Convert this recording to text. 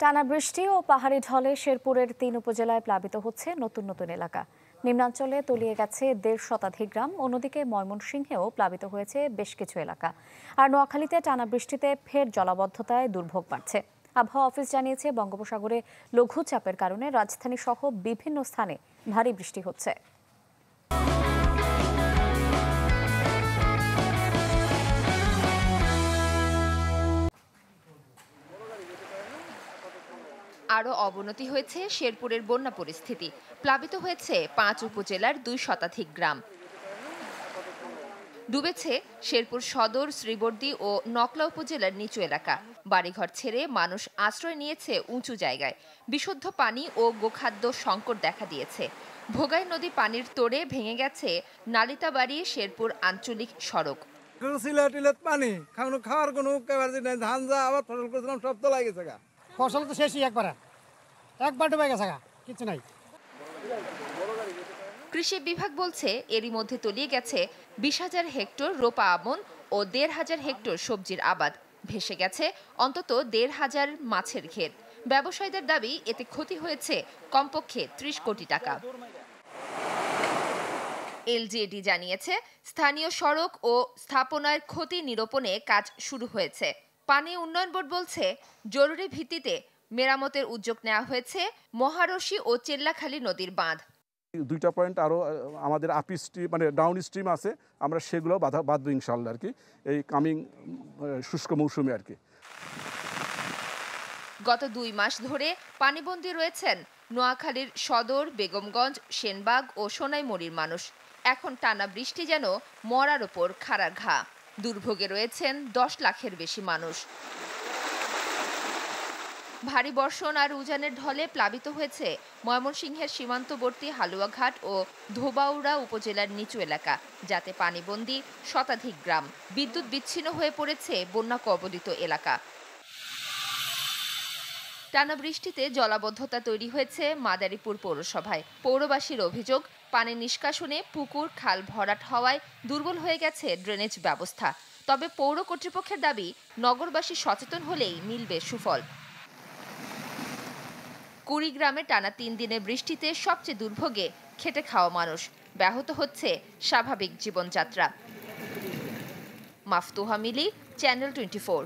টানা বৃষ্টি ও পাহাড়ি ঢলে শেরপুরের ৩ উপজেলায় প্লাবিত হচ্ছে নতুন নতুন এলাকা। নিম্নাঞ্চলে তলিয়ে গেছে ১.৫ শতাধিক গ্রাম। অন্যদিকে ময়মনসিংহেও প্লাবিত হয়েছে বেশ কিছু এলাকা। আর নোয়াখালীতে টানা বৃষ্টিতে ফের জলাবদ্ধতায় দুর্ভোগ বাড়ছে। আবহাওয়া অফিস জানিয়েছে, বঙ্গোপসাগরে লঘুচাপের কারণে রাজধানী সহ বিভিন্ন স্থানে ভারী বৃষ্টি হচ্ছে। আরও অবনতি হয়েছে শেরপুরের বন্যা পরিস্থিতি। প্লাবিত হয়েছে ৫ উপজেলার ২ শতাধিক গ্রাম। ডুবেছে শেরপুর সদর, শ্রীবর্দী ও নকলা উপজেলার নিচু এলাকা। বাড়িঘর ছেড়ে মানুষ আশ্রয় নিয়েছে উঁচু জায়গায়। বিশুদ্ধ পানি ও গোখাদ্য সংকট দেখা দিয়েছে। ভোগাই নদী পানির তোড়ে ভেঙে গেছে নালিতাবাড়ি শেরপুর আঞ্চলিক সড়ক। পানি খাওয়ার কোনো ধান যা আবার ফসল করেছিলাম সব তো লাগে গেছে। ফসল তো শেষই একবার ডুবে গেছে, কিছু নাই। কৃষি বিভাগ বলছে, এরই মধ্যে তলিয়ে গেছে ২০,০০০ হেক্টর রোপা আমন ও ১৫০০ হেক্টর সবজির আবাদ। ভেসে গেছে অন্তত ১৫০০ মাছের ঘের। ব্যবসায়ীদের দাবি, এতে ক্ষতি হয়েছে কমপক্ষে ৩০ কোটি টাকা। এলজিইডি জানিয়েছে, স্থানীয় সড়ক ও স্থাপনার ক্ষতি নিরূপণে কাজ শুরু হয়েছে। পানি উন্নয়ন বোর্ড বলছে, জরুরি ভিত্তিতে মেরামতের উদ্যোগ নেওয়া হয়েছে মহারশী ও চেল্লাখালী নদীর বাঁধ। ২টা পয়েন্ট আরও আমাদের আপ স্ট্রিম ডাউন স্ট্রিম আছে, আমরা সেগুলো বাঁধবো ইনশাল্লাহ আর কি, এই কামিং শুষ্ক মৌসুমে আর কি। গত ২ মাস ধরে পানিবন্দী রয়েছেন নোয়াখালীর সদর, বেগমগঞ্জ, সেনবাগ ও সোনাইমুড়ির মানুষ। এখন টানা বৃষ্টি যেন মরার ওপর খাড়া ঘা। দুর্ভোগে রয়েছেন ১০ লাখের বেশি মানুষ। ভারী বর্ষণ আর উজানের ঢলে প্লাবিত হয়েছে ময়মনসিংহের সীমান্তবর্তী হালুয়াঘাট ও ধোবাউড়া উপজেলার নিচু এলাকা, যাতে পানিবন্দী শতাধিক গ্রাম। বিদ্যুৎ বিচ্ছিন্ন হয়ে পড়েছে বন্যা কবলিত এলাকা। টানা বৃষ্টিতে জলাবদ্ধতা তৈরি হয়েছে মাদারীপুর পৌরসভায়। পৌরবাসীর অভিযোগ, পানি নিষ্কাশনে পুকুর, খাল ভরাট হওয়ায় দুর্বল হয়ে গেছে ড্রেনেজ ব্যবস্থা। তবে পৌর কর্তৃপক্ষের দাবি, নগরবাসী সচেতন হলেই মিলবে সুফল। কুড়িগ্রামে টানা ৩ দিনের বৃষ্টিতে সবচেয়ে দুর্ভোগে খেটে খাওয়া মানুষ। ব্যাহত হচ্ছে স্বাভাবিক জীবনযাত্রা। মাফতুহা মিলি, চ্যানেল 24।